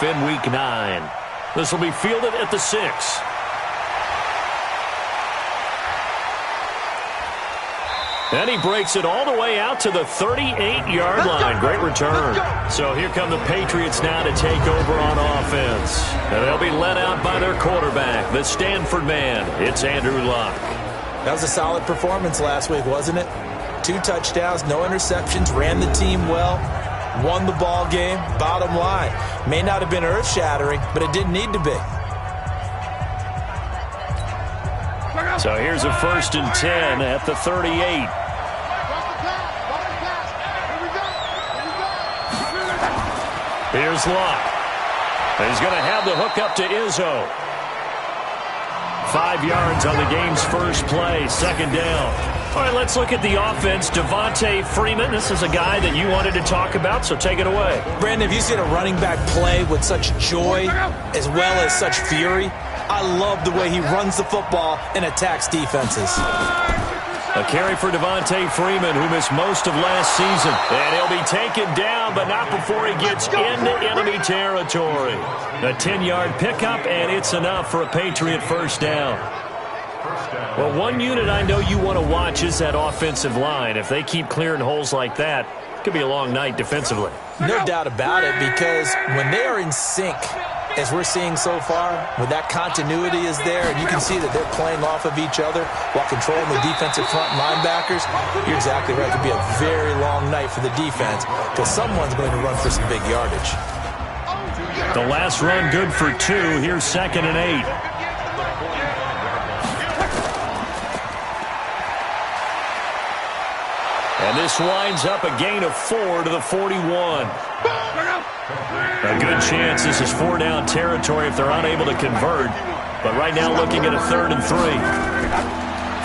kickoff in Week 9. This will be fielded at the 6. And he breaks it all the way out to the 38-yard line. Great return. So here come the Patriots now to take over on offense. And they'll be led out by their quarterback, the Stanford man. It's Andrew Luck. That was a solid performance last week, wasn't it? 2 touchdowns, no interceptions, ran the team well, won the ball game. Bottom line, may not have been earth-shattering, but it didn't need to be. So here's a 1st and 10 at the 38. Here's Luck. He's going to have the hook up to Izzo. 5 yards on the game's first play, 2nd down. All right, let's look at the offense. Devontae Freeman, this is a guy that you wanted to talk about, so take it away. Brandon, have you seen a running back play with such joy as well as such fury? I love the way he runs the football and attacks defenses. A carry for Devontae Freeman, who missed most of last season. And he'll be taken down, but not before he gets into enemy territory. A 10-yard pickup, and it's enough for a Patriot first down. Well, one unit I know you want to watch is that offensive line. If they keep clearing holes like that, it could be a long night defensively. No doubt about it, because when they are in sync, as we're seeing so far, when that continuity is there, and you can see that they're playing off of each other while controlling the defensive front linebackers, you're exactly right. It could be a very long night for the defense because someone's going to run for some big yardage. The last run good for 2. Here's 2nd and 8. And this winds up a gain of 4 to the 41. A good chance this is 4-down territory if they're unable to convert. But right now looking at a 3rd and 3.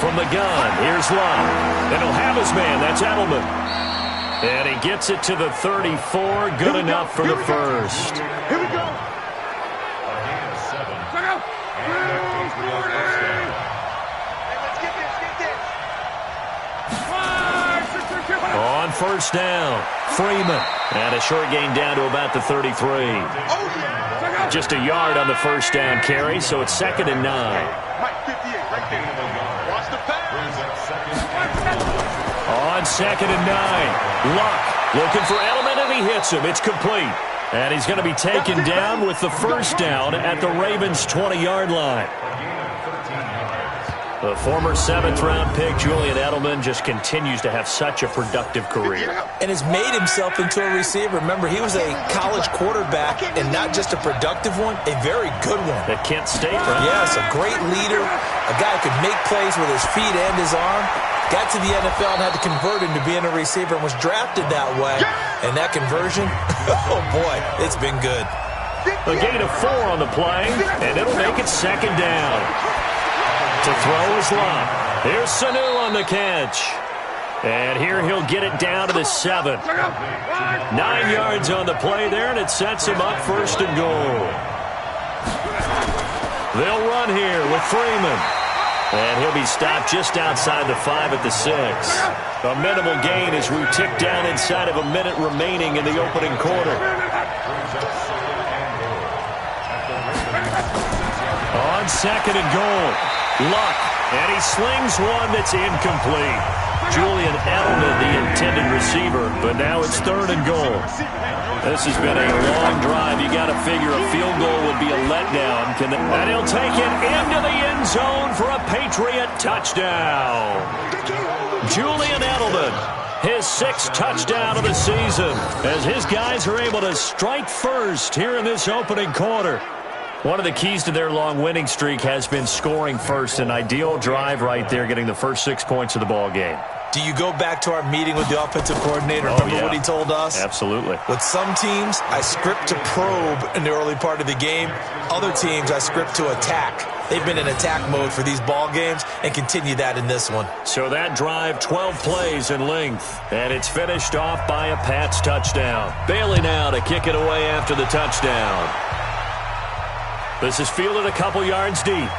From the gun, here's Luck. And he'll have his man. That's Edelman. And he gets it to the 34. Good enough for the first. Here we go. On 1st down, Freeman. And a short gain down to about the 33. Just a yard on the 1st down carry, so it's 2nd and 9. On 2nd and 9, Luck looking for Edelman, and he hits him. It's complete. And he's going to be taken down with the first down at the Ravens' 20-yard line. The former 7th-round pick, Julian Edelman, just continues to have such a productive career. And has made himself into a receiver. Remember, he was a college quarterback, and not just a productive one, a very good one. At Kent State, right? Yes, a great leader, a guy who could make plays with his feet and his arm. Got to the NFL and had to convert into being a receiver and was drafted that way. And that conversion, oh boy, it's been good. A gain of 4 on the play, and it'll make it 2nd down. To throw is Luck. Here's Sanu on the catch. And here he'll get it down to the 7. 9 yards on the play there, and it sets him up 1st and goal. They'll run here with Freeman. And he'll be stopped just outside the 5 at the 6. A minimal gain as we tick down inside of a minute remaining in the opening quarter. On 2nd and goal. Luck, and he slings one that's incomplete. Julian Edelman, the intended receiver, but now it's 3rd and goal. This has been a long drive. You got to figure a field goal would be a letdown. And he'll take it into the end zone for a Patriot touchdown. Julian Edelman, his 6th touchdown of the season, as his guys are able to strike first here in this opening quarter. One of the keys to their long winning streak has been scoring first. An ideal drive right there, getting the first 6 points of the ball game. Do you go back to our meeting with the offensive coordinator? Remember what he told us? Absolutely. With some teams, I script to probe in the early part of the game. Other teams, I script to attack. They've been in attack mode for these ball games and continue that in this one. So that drive, 12 plays in length. And it's finished off by a Pats touchdown. Bailey now to kick it away after the touchdown. This is fielded a couple yards deep.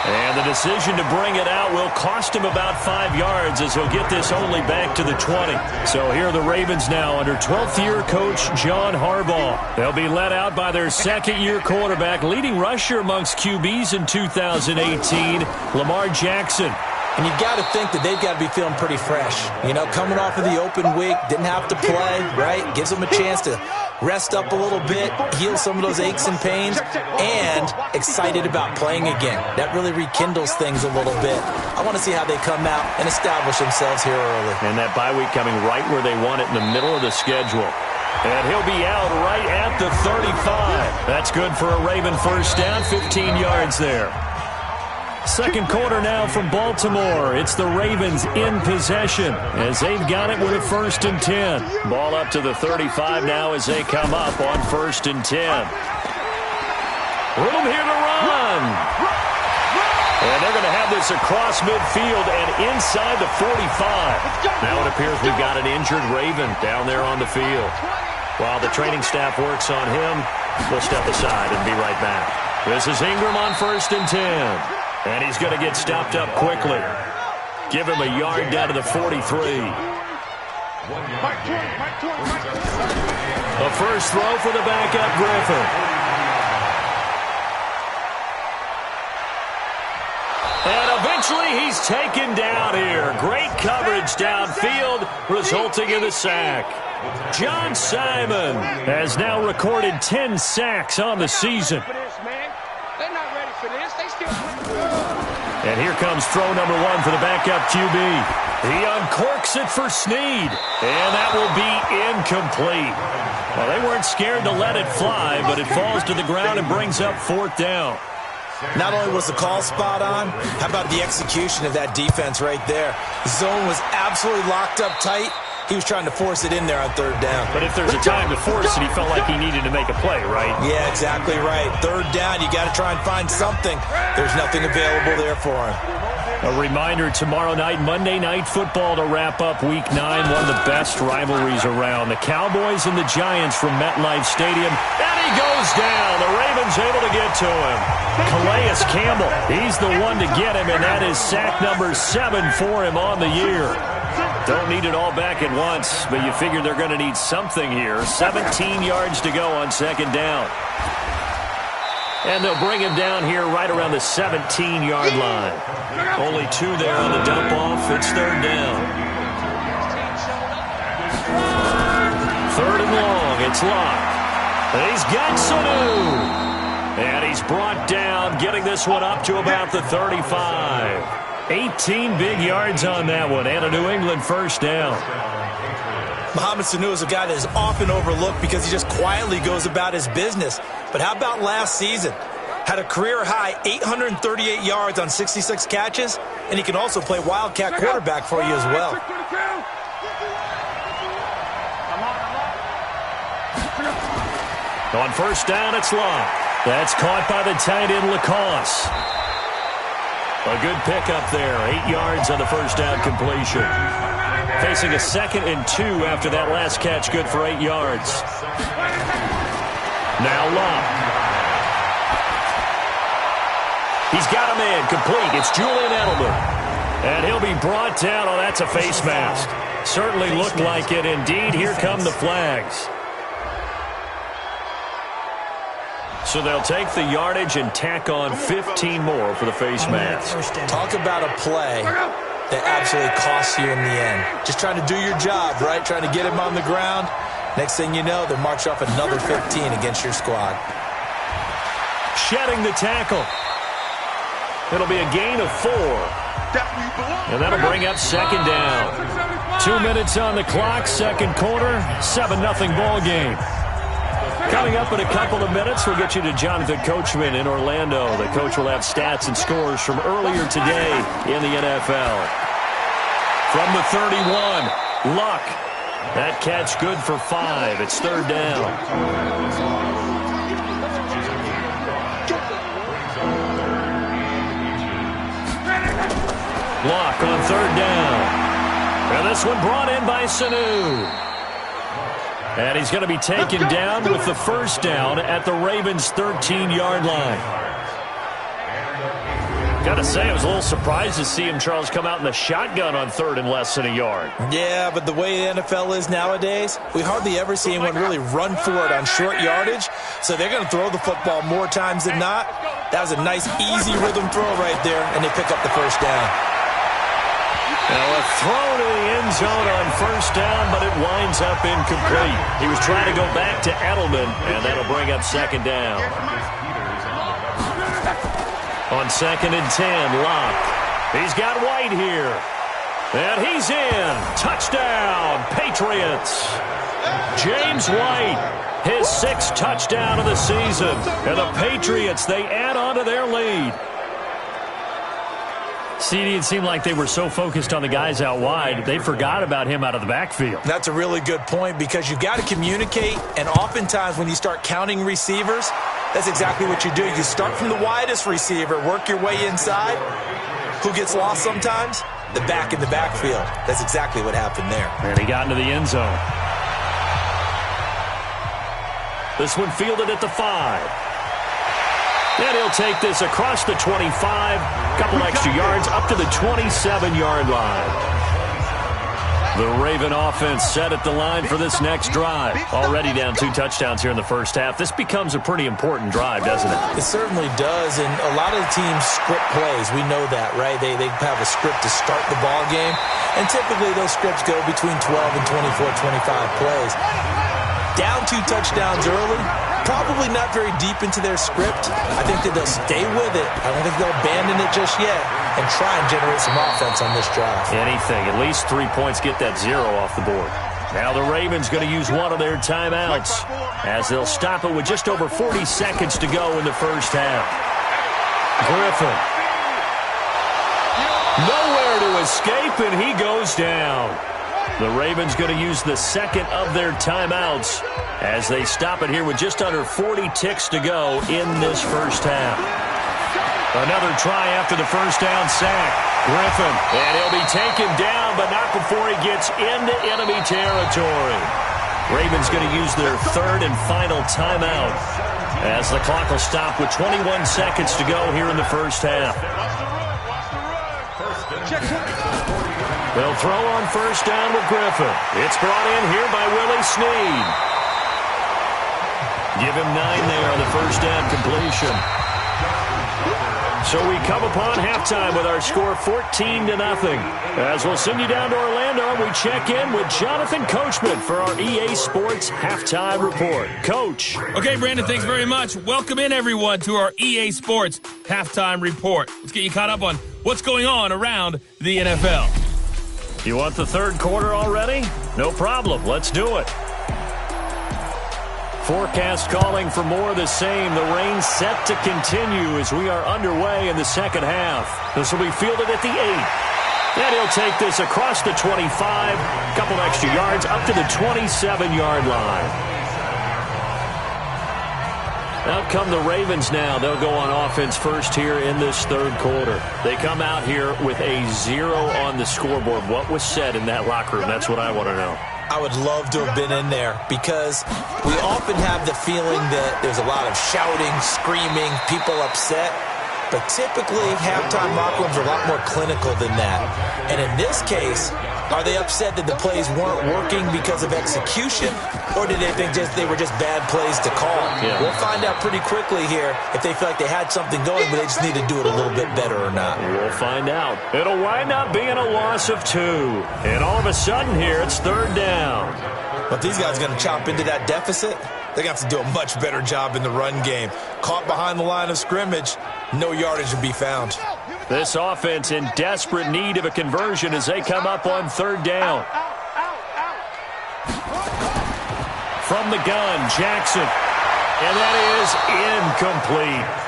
And the decision to bring it out will cost him about 5 yards as he'll get this only back to the 20. So here are the Ravens now under 12th-year coach John Harbaugh. They'll be led out by their second-year quarterback, leading rusher amongst QBs in 2018, Lamar Jackson. And you've got to think that they've got to be feeling pretty fresh. You know, coming off of the open week, didn't have to play, right? Gives them a chance to rest up a little bit, heal some of those aches and pains, and excited about playing again. That really rekindles things a little bit. I want to see how they come out and establish themselves here early. And that bye week coming right where they want it in the middle of the schedule. And he'll be out right at the 35. That's good for a Raven first down, 15 yards there. Second quarter now from Baltimore. It's the Ravens in possession as they've got it with a 1st and 10. Ball up to the 35 now as they come up on 1st and 10. Room here to run. And they're going to have this across midfield and inside the 45. Now it appears we've got an injured Raven down there on the field. While the training staff works on him, we'll step aside and be right back. This is Ingram on 1st and 10. And he's going to get stopped up quickly. Give him a yard down to the 43. A first throw for the backup Griffin. And eventually he's taken down here. Great coverage downfield, resulting in the sack. John Simon has now recorded 10 sacks on the season. And here comes throw number 1 for the backup QB. He uncorks it for Snead. And that will be incomplete. Well, they weren't scared to let it fly, but it falls to the ground and brings up 4th down. Not only was the call spot on, how about the execution of that defense right there? The zone was absolutely locked up tight. He was trying to force it in there on 3rd down. But if there's a time to force it, he felt like he needed to make a play, right? Yeah, exactly right. 3rd down, you got to try and find something. There's nothing available there for him. A reminder, tomorrow night, Monday Night Football to wrap up Week 9, one of the best rivalries around. The Cowboys and the Giants from MetLife Stadium. And he goes down. The Ravens able to get to him. Calais Campbell, he's the one to get him, and that is sack number 7 for him on the year. Don't need it all back at once, but you figure they're going to need something here. 17 yards to go on 2nd down. And they'll bring him down here right around the 17-yard line. Only 2 there on the dump-off. It's 3rd down. 3rd and long. It's Locke. He's got Sanu. And he's brought down, getting this one up to about the 35. 18 big yards on that one, and a New England first down. Mohamed Sanu is a guy that is often overlooked because he just quietly goes about his business. But how about last season? Had a career-high 838 yards on 66 catches, and he can also play Wildcat quarterback for you as well. On 1st down, it's Locke. That's caught by the tight end, Lacoste. A good pickup there. 8 yards on the 1st down completion. Facing a 2nd and 2 after that last catch, good for 8 yards. Now Locke. He's got a man complete. It's Julian Edelman. And he'll be brought down. Oh, that's a face mask. Certainly looked like it. Indeed, here come the flags. So they'll take the yardage and tack on 15 more for the face mask. Talk about a play that absolutely costs you in the end. Just trying to do your job, right? Trying to get him on the ground. Next thing you know, they'll march off another 15 against your squad. Shedding the tackle. It'll be a gain of 4. And that'll bring up 2nd down. 2 minutes on the clock, 2nd quarter, 7-0 ball game. Coming up in a couple of minutes, we'll get you to Jonathan Coachman in Orlando. The coach will have stats and scores from earlier today in the NFL. From the 31, Luck. That catch good for 5. It's 3rd down. Luck on 3rd down. And this one brought in by Sanu. And he's going to be taken down with the 1st down at the Ravens' 13-yard line. Got to say, I was a little surprised to see him, Charles, come out in the shotgun on third and less than a yard. Yeah, but the way the NFL is nowadays, we hardly ever see anyone really run for it on short yardage, so they're going to throw the football more times than not. That was a nice, easy rhythm throw right there, and they pick up the first down. Now a throw to the end zone on first down, but it winds up incomplete. He was trying to go back to Edelman, and that'll bring up second down. On 2nd and 10, Locke. He's got White here. And he's in. Touchdown, Patriots. James White, his 6th touchdown of the season. And the Patriots, they add on to their lead. CD, it seemed like they were so focused on the guys out wide, they forgot about him out of the backfield. That's a really good point because you've got to communicate, and oftentimes when you start counting receivers, that's exactly what you do. You start from the widest receiver, work your way inside. Who gets lost sometimes? The back in the backfield. That's exactly what happened there. And he got into the end zone. This one fielded at the 5. And he'll take this across the 25, couple extra yards up to the 27-yard line. The Raven offense set at the line for this next drive. Already down 2 touchdowns here in the first half. This becomes a pretty important drive, doesn't it? It certainly does, and a lot of the teams script plays. We know that, right? They have a script to start the ball game, and typically those scripts go between 12 and 24, 25 plays. Down 2 touchdowns early, probably not very deep into their script. I think that they'll stay with it. I don't think they'll abandon it just yet and try and generate some offense on this drive. Anything. At least 3 points get that 0 off the board. Now the Ravens going to use one of their timeouts as they'll stop it with just over 40 seconds to go in the first half. Griffin. Nowhere to escape, and he goes down. The Ravens going to use the 2nd of their timeouts as they stop it here with just under 40 ticks to go in this first half. Another try after the first down sack. Griffin, and he'll be taken down, but not before he gets into enemy territory. Ravens going to use their 3rd and final timeout as the clock will stop with 21 seconds to go here in the first half. They'll throw on first down with Griffin. It's brought in here by Willie Snead. Give him 9 there on the first down completion. So we come upon halftime with our score 14-0. As we'll send you down to Orlando, we check in with Jonathan Coachman for our EA Sports Halftime Report. Coach. Okay, Brandon, thanks very much. Welcome in, everyone, to our EA Sports Halftime Report. Let's get you caught up on what's going on around the NFL. You want the 3rd quarter already? No problem. Let's do it. Forecast calling for more of the same. The rain set to continue as we are underway in the second half. This will be fielded at the 8. And he'll take this across the 25, couple extra yards up to the 27-yard line. Out come the Ravens now. They'll go on offense first here in this 3rd quarter. They come out here with a 0 on the scoreboard. What was said in that locker room? That's what I want to know. I would love to have been in there because we often have the feeling that there's a lot of shouting, screaming, people upset. But typically, halftime locker rooms are a lot more clinical than that. And in this case, are they upset that the plays weren't working because of execution? Or did they think they were just bad plays to call? Yeah. We'll find out pretty quickly here if they feel like they had something going, but they just need to do it a little bit better or not. We'll find out. It'll wind up being a loss of 2. And all of a sudden here, it's 3rd down. But these guys are going to chop into that deficit. They're going to have to do a much better job in the run game. Caught behind the line of scrimmage, no yardage to be found. This offense in desperate need of a conversion as they come up on 3rd down. From the gun, Jackson. And that is incomplete.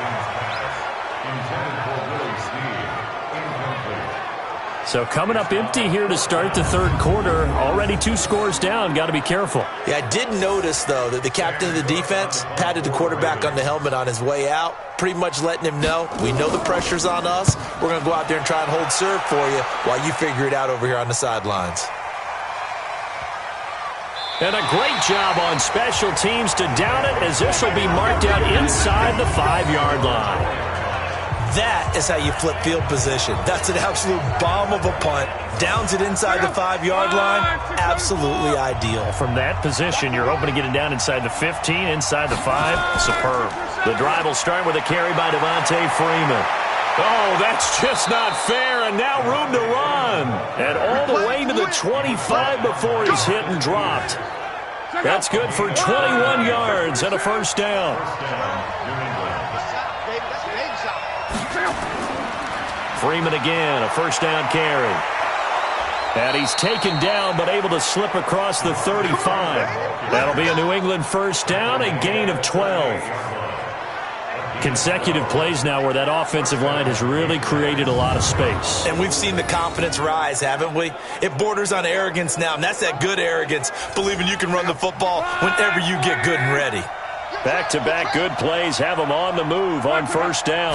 So coming up empty here to start the 3rd quarter. Already 2 scores down. Got to be careful. Yeah, I did notice, though, that the captain of the defense patted the quarterback on the helmet on his way out, pretty much letting him know, we know the pressure's on us. We're going to go out there and try and hold serve for you while you figure it out over here on the sidelines. And a great job on special teams to down it as this will be marked out inside the 5-yard line. That is how you flip field position. That's an absolute bomb of a punt. Downs it inside the 5-yard line. Absolutely ideal. From that position, you're hoping to get it down inside the 15, inside the 5. Superb. The drive will start with a carry by Devontae Freeman. Oh, that's just not fair, and now room to run. And all the way to the 25 before he's hit and dropped. That's good for 21 yards and a first down. Freeman again, a first down carry. And he's taken down but able to slip across the 35. That'll be a New England first down, a gain of 12. Consecutive plays now where that offensive line has really created a lot of space. And we've seen the confidence rise, haven't we? It borders on arrogance now, and that's that good arrogance, believing you can run the football whenever you get good and ready. Back-to-back good plays have them on the move on first down.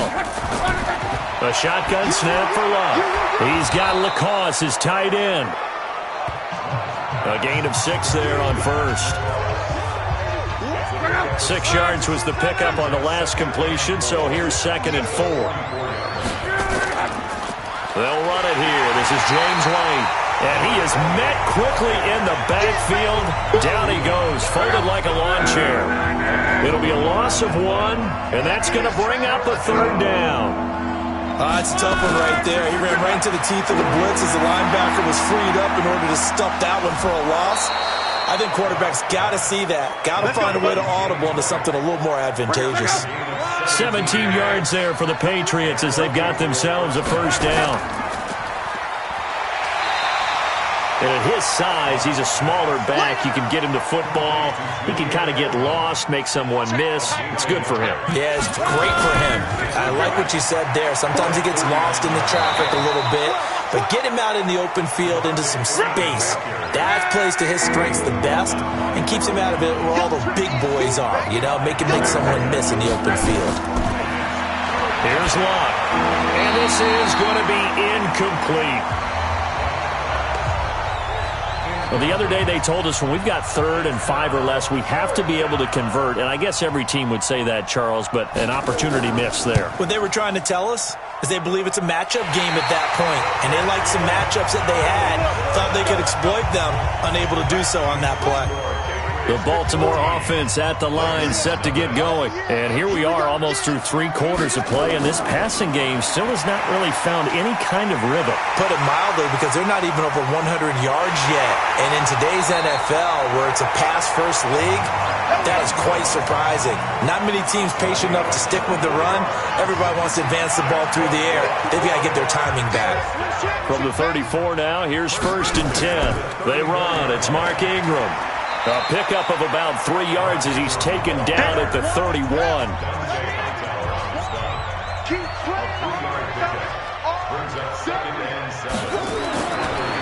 A shotgun snap for Luck. He's got Lacoste, his tight end. A gain of 6 there on first. 6 yards was the pickup on the last completion, so here's 2nd and 4. They'll run it here. This is James White. And he is met quickly in the backfield. Down he goes, folded like a lawn chair. It'll be a loss of 1, and that's going to bring up a 3rd down. That's a tough one right there. He ran right into the teeth of the blitz as the linebacker was freed up in order to stuff that one for a loss. I think quarterbacks got to see that. Got to find a way to audible into something a little more advantageous. 17 yards there for the Patriots as they've got themselves a first down. And at his size, he's a smaller back. You can get him to football. He can kind of get lost, make someone miss. It's good for him. Yeah, it's great for him. I like what you said there. Sometimes he gets lost in the traffic a little bit. But get him out in the open field into some space. That plays to his strengths the best and keeps him out of it where all those big boys are. You know, make someone miss in the open field. Here's Luck. And this is going to be incomplete. Well, the other day they told us when we've got 3rd and 5 or less, we have to be able to convert. And I guess every team would say that, Charles, but an opportunity missed there. What they were trying to tell us is they believe it's a matchup game at that point. And they liked some matchups that they had, thought they could exploit them, unable to do so on that play. The Baltimore offense at the line, set to get going. And here we are almost through 3 quarters of play, and this passing game still has not really found any kind of rhythm. Put it mildly, because they're not even over 100 yards yet. And in today's NFL, where it's a pass-first league, that is quite surprising. Not many teams patient enough to stick with the run. Everybody wants to advance the ball through the air. They've got to get their timing back. From the 34 now, here's 1st and 10. They run. It's Mark Ingram. A pickup of about 3 yards as he's taken down at the 31.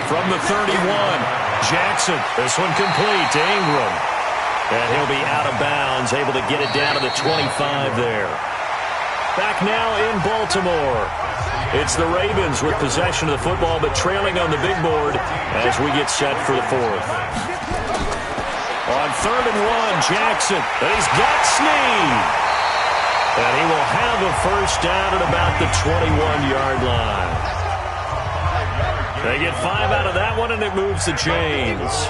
From the 31, Jackson. This one complete to Ingram. And he'll be out of bounds, able to get it down to the 25 there. Back now in Baltimore. It's the Ravens with possession of the football, but trailing on the big board as we get set for the 4th. On 3rd and 1, Jackson. And he's got Snead. And he will have a first down at about the 21-yard line. They get 5 out of that one, and it moves the chains.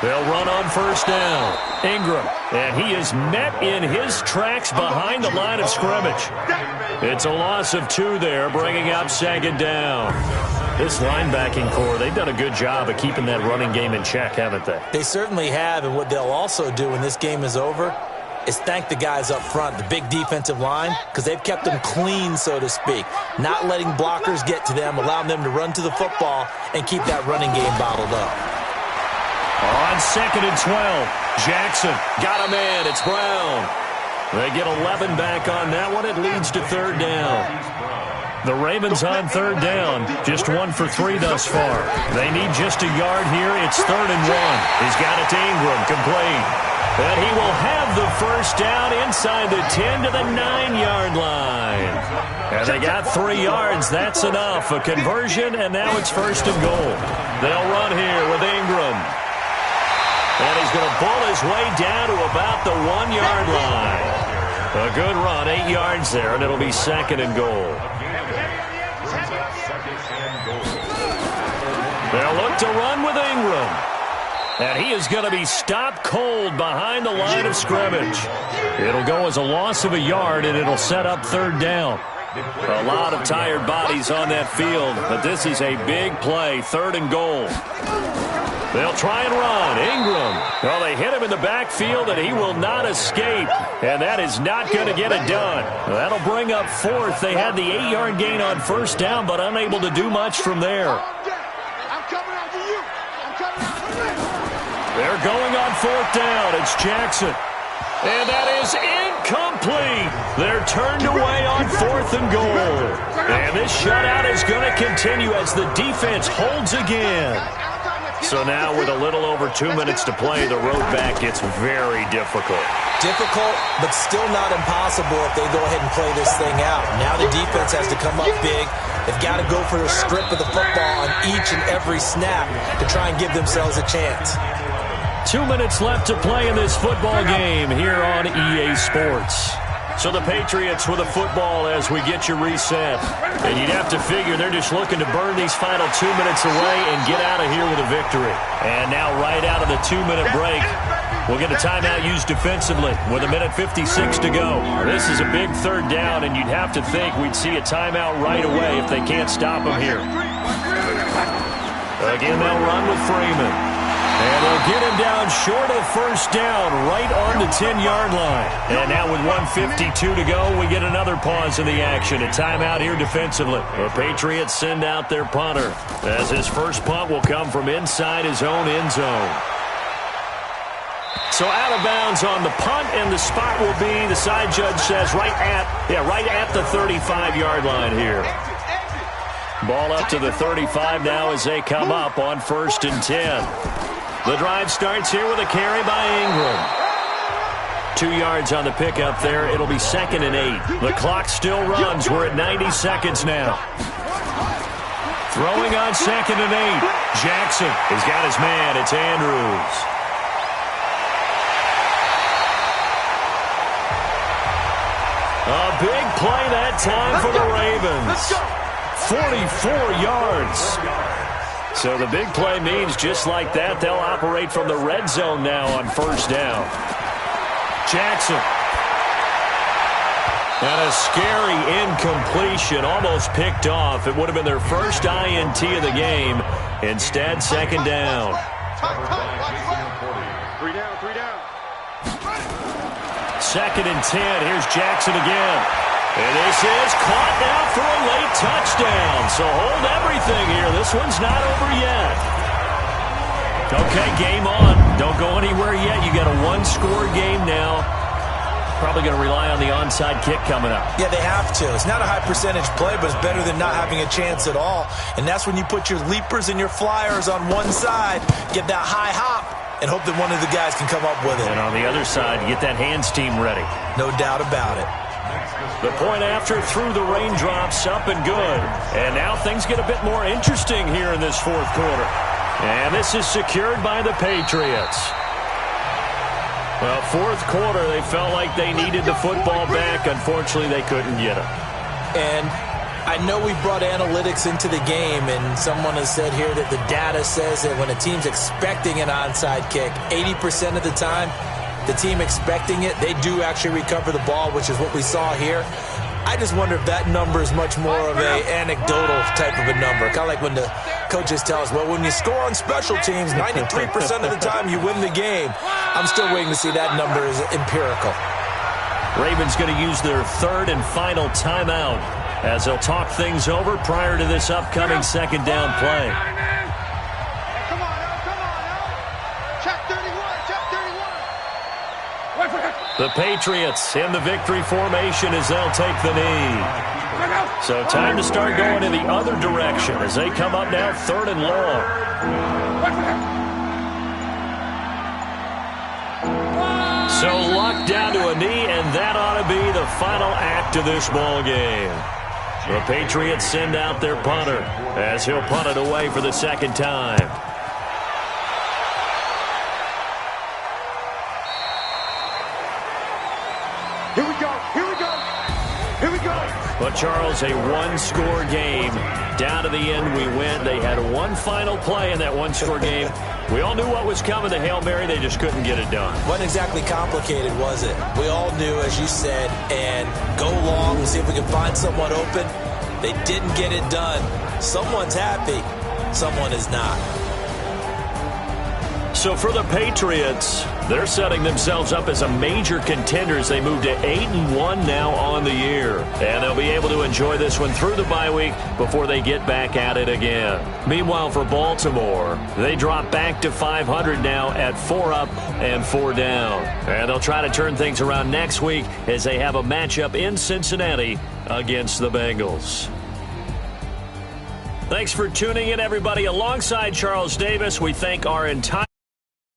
They'll run on first down. Ingram. And he is met in his tracks behind the line of scrimmage. It's a loss of 2 there, bringing up 2nd down. This linebacking core, they've done a good job of keeping that running game in check, haven't they? They certainly have, and what they'll also do when this game is over is thank the guys up front, the big defensive line, because they've kept them clean, so to speak, not letting blockers get to them, allowing them to run to the football and keep that running game bottled up. On 2nd and 12, Jackson got a man. It's Brown. They get 11 back on that one. It leads to 3rd down. The Ravens on 3rd down, just 1 for 3 thus far. They need just a yard here. It's 3rd and 1. He's got it to Ingram, complete. And he will have the first down inside the 10 to the 9-yard line. And they got 3 yards. That's enough. A conversion, and now it's 1st and goal. They'll run here with Ingram. And he's going to pull his way down to about the 1-yard line. A good run, 8 yards there, and it'll be 2nd and goal. They'll look to run with Ingram. And he is going to be stopped cold behind the line of scrimmage. It'll go as a loss of a yard, and it'll set up 3rd down. A lot of tired bodies on that field, but this is a big play, 3rd and goal. They'll try and run. Ingram. Well, they hit him in the backfield, and he will not escape. And that is not going to get it done. That'll bring up 4th. They had the 8-yard gain on 1st down, but unable to do much from there. They're going on 4th down. It's Jackson. And that is incomplete. They're turned away on 4th and goal. And this shutout is going to continue as the defense holds again. So now with a little over 2 minutes to play, the road back gets very difficult. Difficult, but still not impossible if they go ahead and play this thing out. Now the defense has to come up big. They've got to go for a strip of the football on each and every snap to try and give themselves a chance. 2 minutes left to play in this football game here on EA Sports. So the Patriots with a football as we get you reset. And you'd have to figure they're just looking to burn these final 2 minutes away and get out of here with a victory. And now right out of the 2-minute break, we'll get a timeout used defensively with 1:56 to go. This is a big 3rd down, and you'd have to think we'd see a timeout right away if they can't stop them here. Again, they'll run with Freeman. And they'll get him down short of the 1st down, right on the 10-yard line. And now with 1:52 to go, we get another pause in the action. A timeout here defensively. The Patriots send out their punter, as his first punt will come from inside his own end zone. So out of bounds on the punt, and the spot will be, the side judge says, right at the 35-yard line here. Ball up to the 35 now as they come up on 1st and 10. The drive starts here with a carry by Ingram. 2 yards on the pickup there. It'll be 2nd and 8. The clock still runs. We're at 90 seconds now. Throwing on 2nd and 8. Jackson has got his man. It's Andrews. A big play that time for the Ravens. 44 yards. So the big play means just like that, they'll operate from the red zone now on 1st down. Jackson. And a scary incompletion, almost picked off. It would have been their first INT of the game. Instead, 2nd down. 3 down. 2nd and 10. Here's Jackson again. And this is caught now for a late touchdown. So hold everything here. This one's not over yet. Okay, game on. Don't go anywhere yet. You got a 1-score game now. Probably going to rely on the onside kick coming up. Yeah, they have to. It's not a high percentage play, but it's better than not having a chance at all. And that's when you put your leapers and your flyers on one side, get that high hop, and hope that one of the guys can come up with it. And on the other side, get that hands team ready. No doubt about it. The point after through the raindrops, up and good. And now things get a bit more interesting here in this 4th quarter. And this is secured by the Patriots. Well, 4th quarter, they felt like they needed the football back. Unfortunately, they couldn't get it. And I know we brought analytics into the game, and someone has said here that the data says that when a team's expecting an onside kick, 80% of the time, the team expecting it, they do actually recover the ball, which is what we saw here. I just wonder if that number is much more of a anecdotal type of a number. Kind of like when the coaches tell us, well, when you score on special teams, 93% of the time you win the game. I'm still waiting to see that number is empirical. Ravens going to use their 3rd and final timeout as they'll talk things over prior to this upcoming 2nd down play. The Patriots in the victory formation as they'll take the knee. So time to start going in the other direction as they come up now 3rd and long. So Luck down to a knee, and that ought to be the final act of this ball game. The Patriots send out their punter as he'll punt it away for the 2nd time. Here we go. Here we go. Here we go. But, Charles, a one-score game. Down to the end we went. They had one final play in that one-score game. We all knew what was coming. The Hail Mary, they just couldn't get it done. Wasn't exactly complicated, was it? We all knew, as you said, and go long and see if we can find someone open. They didn't get it done. Someone's happy. Someone is not. So for the Patriots, they're setting themselves up as a major contender as they move to 8-1 now on the year. And they'll be able to enjoy this one through the bye week before they get back at it again. Meanwhile, for Baltimore, they drop back to 500 now at 4 up and 4 down. And they'll try to turn things around next week as they have a matchup in Cincinnati against the Bengals. Thanks for tuning in, everybody. Alongside Charles Davis, we thank our entire